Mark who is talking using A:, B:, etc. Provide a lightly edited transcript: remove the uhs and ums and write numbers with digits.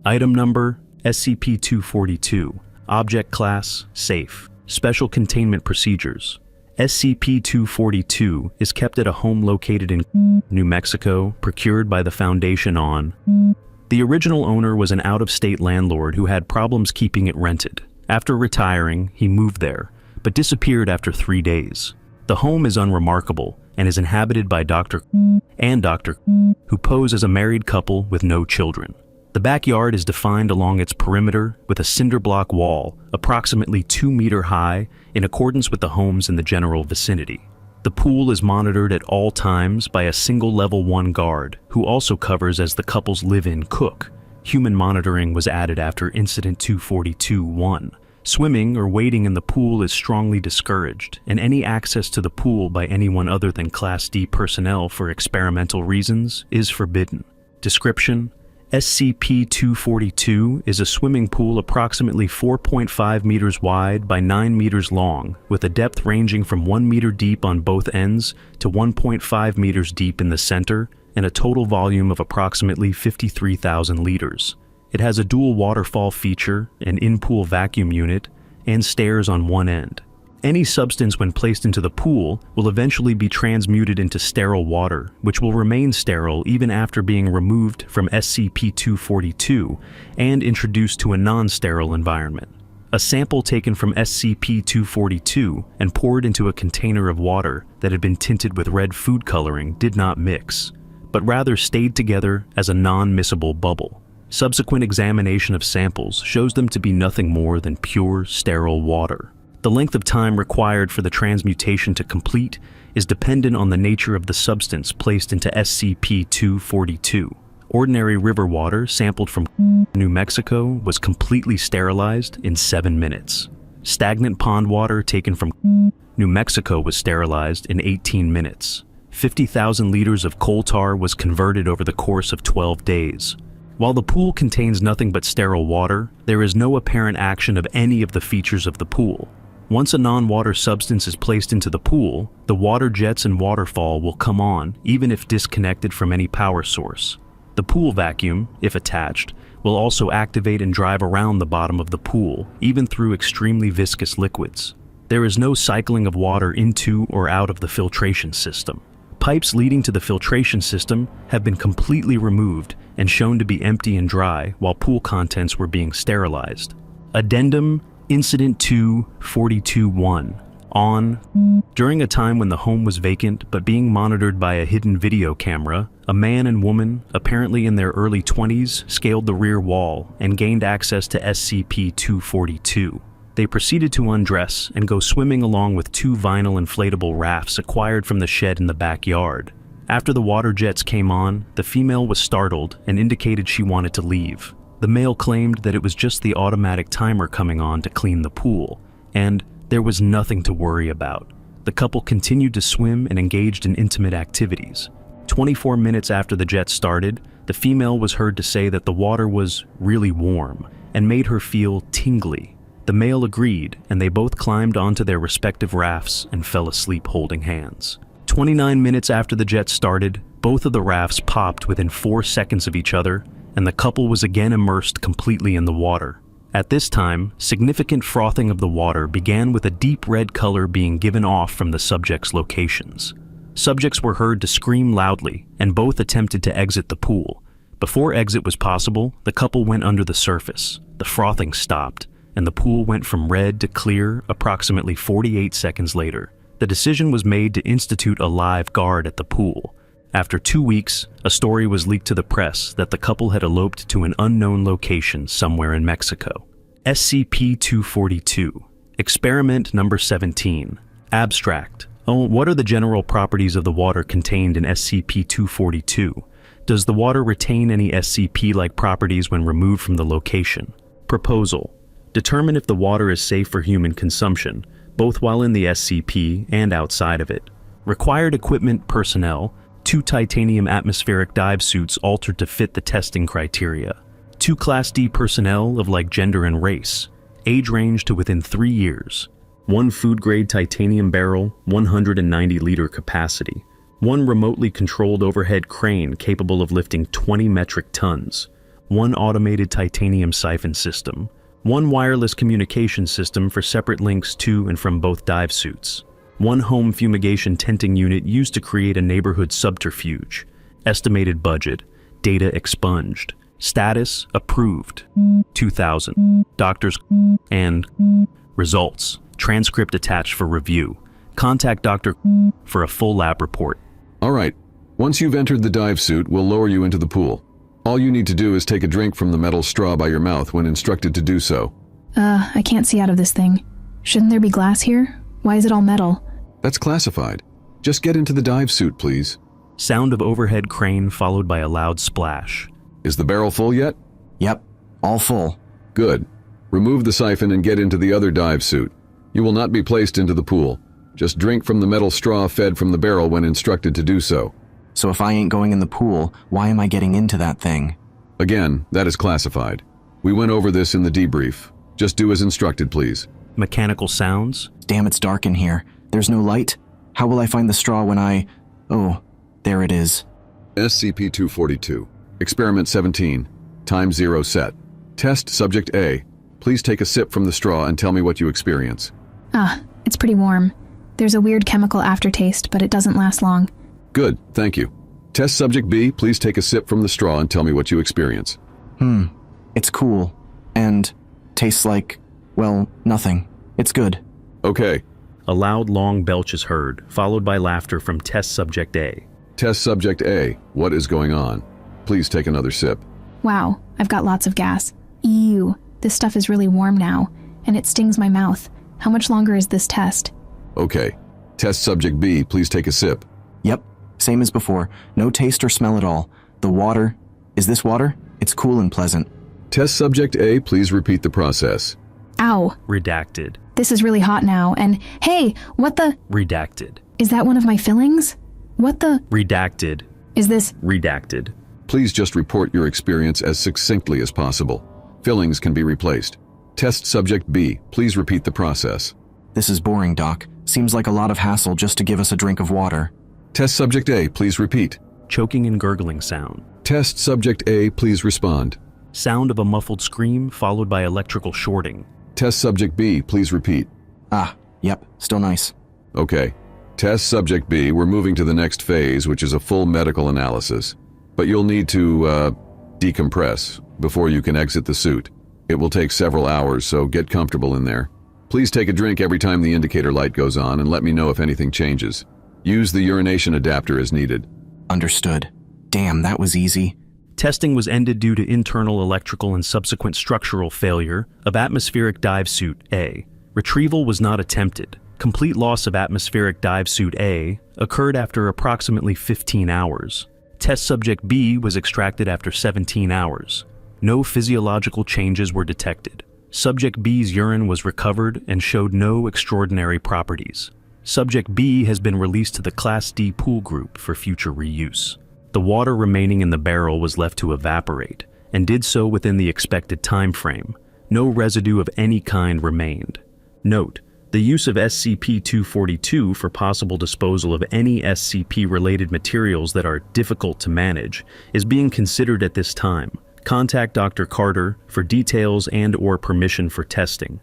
A: Item number, SCP-242. Object class, safe. Special containment procedures. SCP-242 is kept at a home located in New Mexico, procured by the Foundation on. The original owner was an out-of-state landlord who had problems keeping it rented. After retiring, he moved there, but disappeared after 3 days. The home is unremarkable and is inhabited by Dr. and Dr. who pose as a married couple with no children. The backyard is defined along its perimeter with a cinder block wall approximately 2 meters high in accordance with the homes in the general vicinity. The pool is monitored at all times by a single level 1 guard who also covers as the couple's live-in cook. Human monitoring was added after Incident 242-1. Swimming or wading in the pool is strongly discouraged, and any access to the pool by anyone other than Class D personnel for experimental reasons is forbidden. Description: SCP-242 is a swimming pool approximately 4.5 meters wide by 9 meters long, with a depth ranging from 1 meter deep on both ends to 1.5 meters deep in the center, and a total volume of approximately 53,000 liters. It has a dual waterfall feature, an in-pool vacuum unit, and stairs on one end. Any substance when placed into the pool will eventually be transmuted into sterile water, which will remain sterile even after being removed from SCP-242 and introduced to a non-sterile environment. A sample taken from SCP-242 and poured into a container of water that had been tinted with red food coloring did not mix, but rather stayed together as a non-miscible bubble. Subsequent examination of samples shows them to be nothing more than pure, sterile water. The length of time required for the transmutation to complete is dependent on the nature of the substance placed into SCP-242. Ordinary river water sampled from New Mexico was completely sterilized in 7 minutes. Stagnant pond water taken from New Mexico was sterilized in 18 minutes. 50,000 liters of coal tar was converted over the course of 12 days. While the pool contains nothing but sterile water, there is no apparent action of any of the features of the pool. Once a non-water substance is placed into the pool, the water jets and waterfall will come on even if disconnected from any power source. The pool vacuum, if attached, will also activate and drive around the bottom of the pool, even through extremely viscous liquids. There is no cycling of water into or out of the filtration system. Pipes leading to the filtration system have been completely removed and shown to be empty and dry while pool contents were being sterilized. Addendum Incident 242-1. During a time when the home was vacant but being monitored by a hidden video camera, a man and woman, apparently in their early 20s, scaled the rear wall and gained access to SCP-242. They proceeded to undress and go swimming along with 2 vinyl inflatable rafts acquired from the shed in the backyard. After the water jets came on, the female was startled and indicated she wanted to leave. The male claimed that it was just the automatic timer coming on to clean the pool, and there was nothing to worry about. The couple continued to swim and engaged in intimate activities. 24 minutes after the jet started, the female was heard to say that the water was really warm and made her feel tingly. The male agreed, and they both climbed onto their respective rafts and fell asleep holding hands. 29 minutes after the jet started, both of the rafts popped within 4 seconds of each other, and the couple was again immersed completely in the water. At this time, significant frothing of the water began with a deep red color being given off from the subjects' locations. Subjects were heard to scream loudly, and both attempted to exit the pool. Before exit was possible, the couple went under the surface. The frothing stopped, and the pool went from red to clear approximately 48 seconds later. The decision was made to institute a live guard at the pool. After 2 weeks, a story was leaked to the press that the couple had eloped to an unknown location somewhere in Mexico. SCP-242. Experiment number 17. Abstract. What are the general properties of the water contained in SCP-242? Does the water retain any SCP-like properties when removed from the location? Proposal. Determine if the water is safe for human consumption, both while in the SCP and outside of it. Required equipment personnel: 2 titanium atmospheric dive suits altered to fit the testing criteria. 2 Class D personnel of like gender and race. Age range to within 3 years. 1 food-grade titanium barrel, 190-liter capacity. 1 remotely controlled overhead crane capable of lifting 20 metric tons. 1 automated titanium siphon system, 1 wireless communication system for separate links to and from both dive suits, 1 home fumigation tenting unit used to create a neighborhood subterfuge. Estimated budget, data expunged. Status approved. 2000. Doctors and results. Transcript attached for review. Contact Dr. for a full lab report.
B: All right. Once you've entered the dive suit, we'll lower you into the pool. All you need to do is take a drink from the metal straw by your mouth when instructed to do so.
C: I can't see out of this thing. Shouldn't there be glass here? Why is it all metal?
B: That's classified. Just get into the dive suit, please.
A: Sound of overhead crane followed by a loud splash.
B: Is the barrel full yet?
D: Yep, all full.
B: Good. Remove the siphon and get into the other dive suit. You will not be placed into the pool. Just drink from the metal straw fed from the barrel when instructed to do so.
D: So if I ain't going in the pool, why am I getting into that thing?
B: Again, that is classified. We went over this in the debrief. Just do as instructed, please.
A: Mechanical sounds.
D: Damn, it's dark in here. There's no light? How will I find the straw when I... Oh, there it is.
B: SCP-242. Experiment 17. Time 0 set. Test Subject A. Please take a sip from the straw and tell me what you experience.
C: It's pretty warm. There's a weird chemical aftertaste, but it doesn't last long.
B: Good, thank you. Test Subject B. Please take a sip from the straw and tell me what you experience.
D: It's cool. And tastes like, well, nothing. It's good.
B: Okay.
A: A loud, long belch is heard, followed by laughter from Test Subject A.
B: Test Subject A. What is going on? Please take another sip.
C: Wow, I've got lots of gas. Ew, this stuff is really warm now, and it stings my mouth. How much longer is this test?
B: Okay. Test Subject B. Please take a sip.
D: Yep, same as before. No taste or smell at all. The water... Is this water? It's cool and pleasant.
B: Test Subject A. Please repeat the process.
C: Ow.
A: Redacted.
C: This is really hot now, and hey, what the...
A: Redacted.
C: Is that one of my fillings? What the...
A: Redacted.
C: Is this...
A: Redacted.
B: Please just report your experience as succinctly as possible. Fillings can be replaced. Test Subject B. Please repeat the process.
D: This is boring, Doc. Seems like a lot of hassle just to give us a drink of water.
B: Test Subject A. Please repeat.
A: Choking and gurgling sound.
B: Test Subject A. Please respond.
A: Sound of a muffled scream followed by electrical shorting.
B: Test Subject B. Please repeat.
D: Yep, still nice.
B: Okay. Test Subject B. We're moving to the next phase, which is a full medical analysis. But you'll need to, decompress before you can exit the suit. It will take several hours, so get comfortable in there. Please take a drink every time the indicator light goes on and let me know if anything changes. Use the urination adapter as needed.
D: Understood. Damn, that was easy.
A: Testing was ended due to internal electrical and subsequent structural failure of atmospheric dive suit A. Retrieval was not attempted. Complete loss of atmospheric dive suit A occurred after approximately 15 hours. Test Subject B was extracted after 17 hours. No physiological changes were detected. Subject B's urine was recovered and showed no extraordinary properties. Subject B has been released to the Class D pool group for future reuse. The water remaining in the barrel was left to evaporate, and did so within the expected time frame. No residue of any kind remained. Note: the use of SCP-242 for possible disposal of any SCP-related materials that are difficult to manage is being considered at this time. Contact Dr. Carter for details and/or permission for testing.